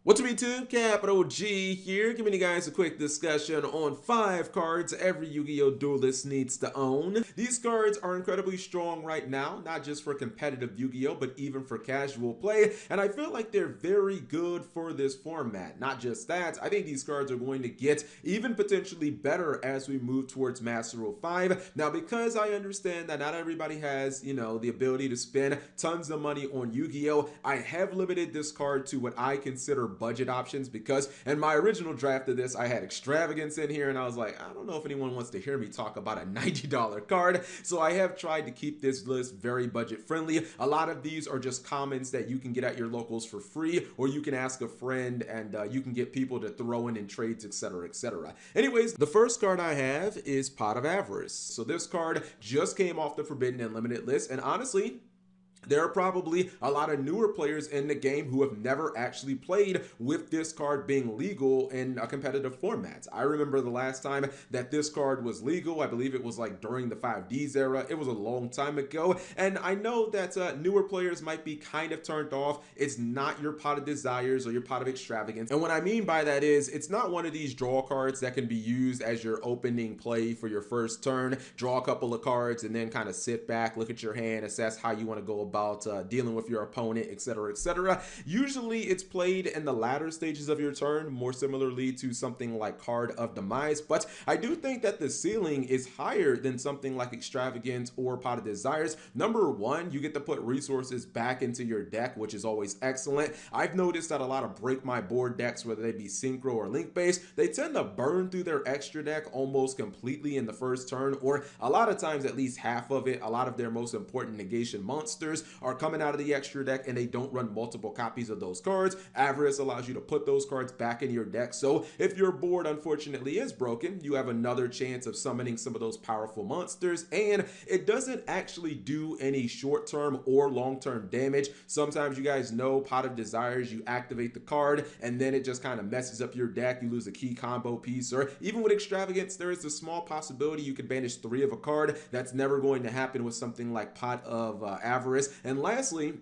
What's up YouTube, Capital G here, giving you guys a quick discussion on 5 cards every Yu-Gi-Oh! Duelist needs to own. These cards are incredibly strong right now, not just for competitive Yu-Gi-Oh! But even for casual play, and I feel like they're very good for this format. Not just that, I think these cards are going to get even potentially better as we move towards Master Rule 5. Now, because I understand that not everybody has, the ability to spend tons of money on Yu-Gi-Oh! I have limited this card to what I consider budget options, because in my original draft of this I had extravagance in here and I was like, I don't know if anyone wants to hear me talk about a $90 card, so I have tried to keep this list very budget friendly. A lot of these are just commons that you can get at your locals for free, or you can ask a friend and you can get people to throw in trades, etc, etc. Anyways, the first card I have is Pot of Avarice. So this card just came off the Forbidden and Limited list, and honestly, there are probably a lot of newer players in the game who have never actually played with this card being legal in a competitive format. I remember the last time that this card was legal. I believe it was like during the 5Ds era. It was a long time ago, and I know that newer players might be kind of turned off. It's not your Pot of Desires or your Pot of Extravagance, and what I mean by that is it's not one of these draw cards that can be used as your opening play for your first turn. Draw a couple of cards and then kind of sit back, look at your hand, assess how you want to go about dealing with your opponent, etc, etc. Usually it's played in the latter stages of your turn, more similarly to something like Card of Demise, but I do think that the ceiling is higher than something like Extravagance or Pot of Desires. Number one, you get to put resources back into your deck, which is always excellent. I've noticed that a lot of break my board decks, whether they be synchro or link based, they tend to burn through their extra deck almost completely in the first turn, or a lot of times at least half of it. A lot of their most important negation monsters are coming out of the extra deck and they don't run multiple copies of those cards. Avarice allows you to put those cards back in your deck, so if your board unfortunately is broken, you have another chance of summoning some of those powerful monsters, and it doesn't actually do any short-term or long-term damage. Sometimes, you guys know, Pot of Desires, you activate the card and then it just kind of messes up your deck. You lose a key combo piece, or even with Extravagance, there is a small possibility you could banish 3 of a card. That's never going to happen with something like Pot of Avarice. And lastly,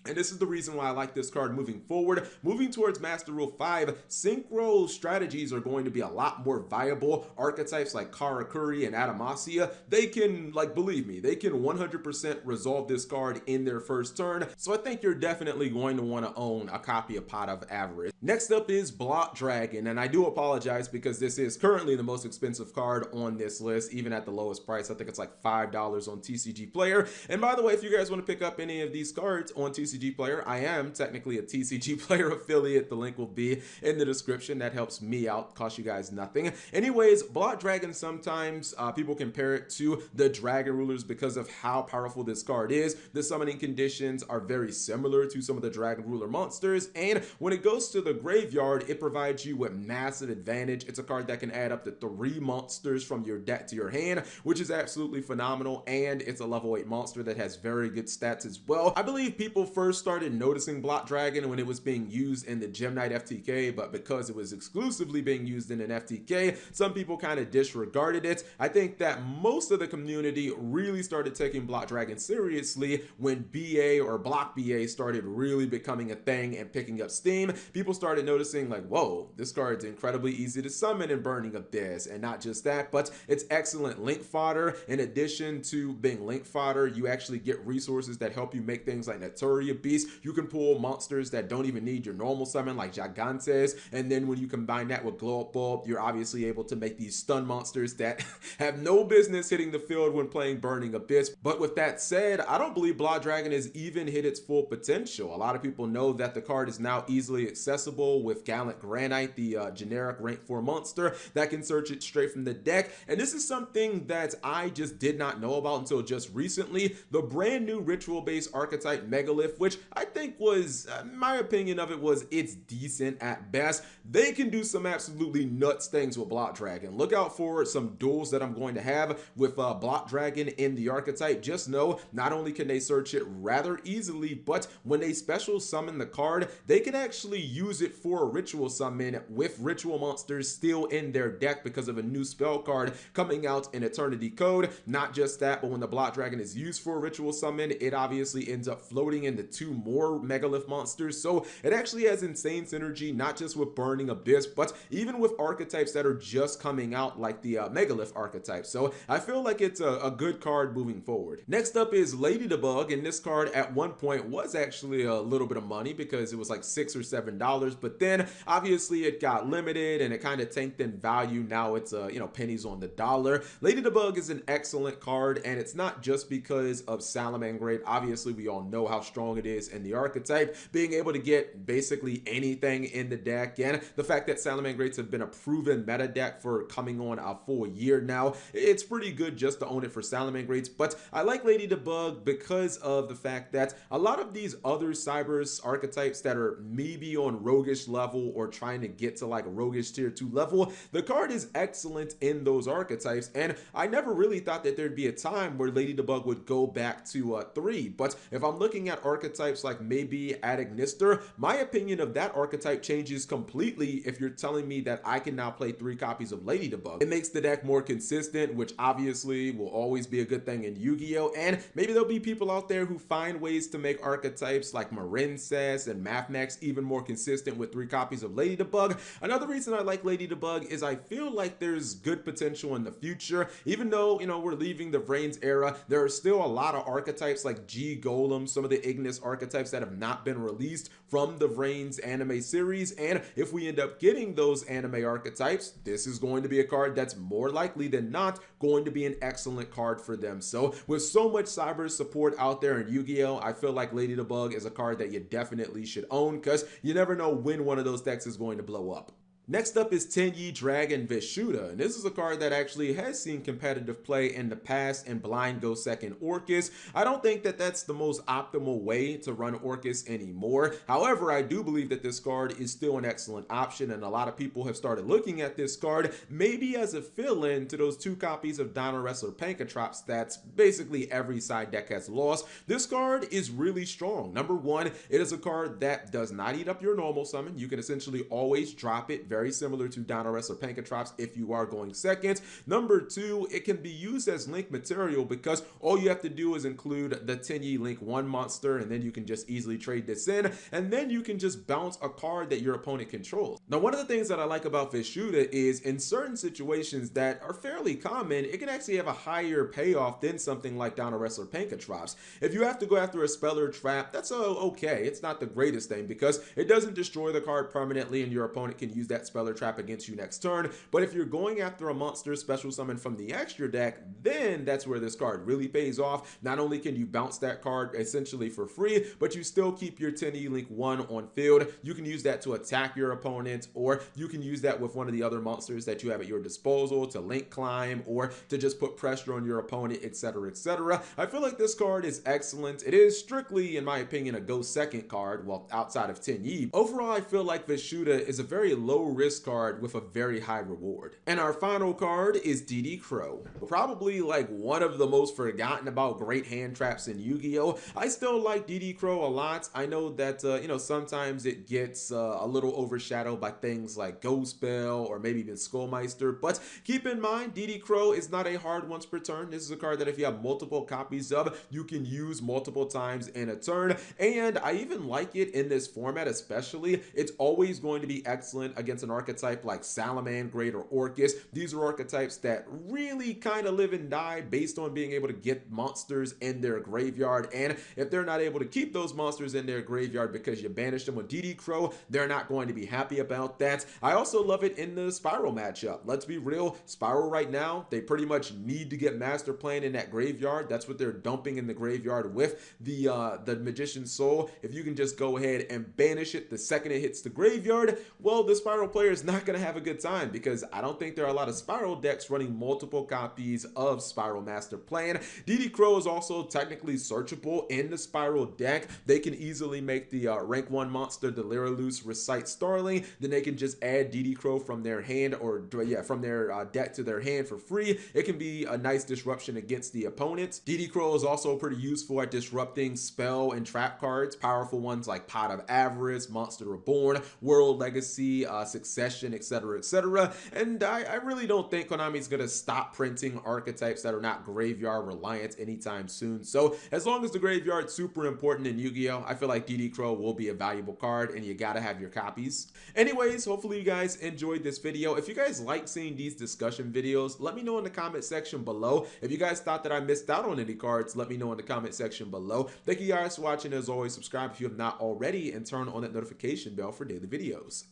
and this is the reason why I like this card moving forward, moving towards Master Rule 5, synchro strategies are going to be a lot more viable. Archetypes like Karakuri and Adamasya, they can, believe me, they can 100% resolve this card in their first turn. So I think you're definitely going to want to own a copy of Pot of Avarice. Next up is Block Dragon, and I do apologize because this is currently the most expensive card on this list, even at the lowest price. I think it's like $5 on TCG Player. And by the way, if you guys want to pick up any of these cards on TCG Player, I am technically a TCG Player affiliate. The link will be in the description. That helps me out, costs you guys nothing. Anyways, Block Dragon, sometimes people compare it to the Dragon Rulers because of how powerful this card is. The summoning conditions are very similar to some of the Dragon Ruler monsters, and when it goes to the graveyard, it provides you with massive advantage. It's a card that can add up to 3 monsters from your deck to your hand, which is absolutely phenomenal, and it's a level 8 monster that has very good stats as well. I believe people first started noticing Block Dragon when it was being used in the Gem Knight FTK, but because it was exclusively being used in an FTK, some people kind of disregarded it. I think that most of the community really started taking Block Dragon seriously when BA or Block BA started really becoming a thing and picking up steam. People started noticing like, whoa, this card's incredibly easy to summon in Burning Abyss, and not just that, but it's excellent link fodder. In addition to being link fodder, you actually get resources that help you make things like Notoria Beast. You can pull monsters that don't even need your normal summon like Gigantes, and then when you combine that with Glow Up Bulb, you're obviously able to make these stun monsters that have no business hitting the field when playing Burning Abyss. But with that said, I don't believe Block Dragon has even hit its full potential. A lot of people know that the card is now easily accessible with Gallant Granite, the generic rank 4 monster that can search it straight from the deck, and this is something that I just did not know about until just recently. The brand new ritual based archetype Megalith, which I think was, my opinion of it was, it's decent at best. They can do some absolutely nuts things with Block Dragon. Look out for some duels that I'm going to have with Block Dragon in the archetype. Just know, not only can they search it rather easily, but when they special summon the card, they can actually use it for a ritual summon with ritual monsters still in their deck because of a new spell card coming out in Eternity Code. Not just that, but when the Block Dragon is used for a ritual summon, it obviously ends up floating in the 2 more Megalith monsters, so it actually has insane synergy, not just with Burning Abyss, but even with archetypes that are just coming out, like the Megalith archetype. So I feel like it's a good card moving forward. Next up is Lady Tobug, and this card at one point was actually a little bit of money because it was like $6 or $7, but then obviously it got limited and it kind of tanked in value. Now it's pennies on the dollar. Lady Tobug is an excellent card, and it's not just because of Salamangreat. Obviously we all know how strong it is in the archetype, being able to get basically anything in the deck, and the fact that Salamangreats have been a proven meta deck for coming on a full year now, it's pretty good just to own it for Salamangreats. But I like Lady Tobug because of the fact that a lot of these other Cybers archetypes that are maybe on roguish level or trying to get to like a roguish tier 2 level, the card is excellent in those archetypes, and I never really thought that there'd be a time where Lady Tobug would go back to 3. But if I'm looking at archetypes like maybe Adagnister, my opinion of that archetype changes completely if you're telling me that I can now play 3 copies of Lady Tobug. It makes the deck more consistent, which obviously will always be a good thing in Yu-Gi-Oh! And maybe there'll be people out there who find ways to make archetypes like Marincess and Mathmax even more consistent with 3 copies of Lady Tobug. Another reason I like Lady Tobug is I feel like there's good potential in the future. Even though, we're leaving the Vrains era, there are still a lot of archetypes like G Golem, some of the Ignis archetypes that have not been released from the Vrains anime series, and if we end up getting those anime archetypes, this is going to be a card that's more likely than not going to be an excellent card for them. So with so much Cyber support out there in Yu-Gi-Oh, I feel like Lady Tobug is a card that you definitely should own, because you never know when one of those decks is going to blow up. Next up is Tenyi Dragon Vishuddha, and this is a card that actually has seen competitive play in the past in Blind Go Second Orcus. I don't think that that's the most optimal way to run Orcus anymore. However, I do believe that this card is still an excellent option, and a lot of people have started looking at this card maybe as a fill-in to those 2 copies of Dino Wrestler Pankatrops that basically every side deck has lost. This card is really strong. Number one, it is a card that does not eat up your normal summon. You can essentially always drop it, very similar to Dino Wrestler Pankatrops if you are going second. Number 2, it can be used as link material because all you have to do is include the Tenyi Link 1 monster, and then you can just easily trade this in, and then you can just bounce a card that your opponent controls. Now, one of the things that I like about Vishuddha is in certain situations that are fairly common, it can actually have a higher payoff than something like Dino Wrestler Pankatrops. If you have to go after a Speller Trap, that's okay. It's not the greatest thing because it doesn't destroy the card permanently, and your opponent can use that Speller Trap against you next turn. But if you're going after a monster special summon from the extra deck, then that's where this card really pays off. Not only can you bounce that card essentially for free, but you still keep your Tenyi Link 1 on field. You can use that to attack your opponent, or you can use that with one of the other monsters that you have at your disposal to link climb or to just put pressure on your opponent, etc., etc. I feel like this card is excellent. It is strictly, in my opinion, a go second card, well, outside of Tenyi. Overall, I feel like Vishuddha is a very low risk card with a very high reward. And our final card is DD Crow. Probably like one of the most forgotten about great hand traps in Yu-Gi-Oh! I still like DD Crow a lot. I know that, sometimes it gets a little overshadowed by things like Ghost Spell or maybe even Skullmeister, but keep in mind, DD Crow is not a hard once per turn. This is a card that if you have multiple copies of, you can use multiple times in a turn, and I even like it in this format especially. It's always going to be excellent against an archetype like Salamangreat or Orcus. These are archetypes that really kind of live and die based on being able to get monsters in their graveyard, and if they're not able to keep those monsters in their graveyard because you banished them with DD Crow, they're not going to be happy about that. I also love it in the Spiral matchup. Let's be real, Spiral right now, they pretty much need to get Master Plan in that graveyard. That's what they're dumping in the graveyard with the Magician's Soul. If you can just go ahead and banish it the second it hits the graveyard, well, the Spiral player is not going to have a good time because I don't think there are a lot of Spiral decks running multiple copies of Spiral Master Plan. DD Crow is also technically searchable in the Spiral deck. They can easily make the rank 1 monster, the Lyraloose, recite Starling. Then they can just add DD Crow from their hand, or from their deck to their hand for free. It can be a nice disruption against the opponent. DD Crow is also pretty useful at disrupting spell and trap cards. Powerful ones like Pot of Avarice, Monster Reborn, World Legacy, succession, etc., etc. And I really don't think Konami's going to stop printing archetypes that are not graveyard reliant anytime soon. So as long as the graveyard's super important in Yu-Gi-Oh, I feel like DD Crow will be a valuable card, and you gotta have your copies. Anyways, hopefully you guys enjoyed this video. If you guys like seeing these discussion videos, let me know in the comment section below. If you guys thought that I missed out on any cards, let me know in the comment section below. Thank you guys for watching. As always, subscribe if you have not already, and turn on that notification bell for daily videos.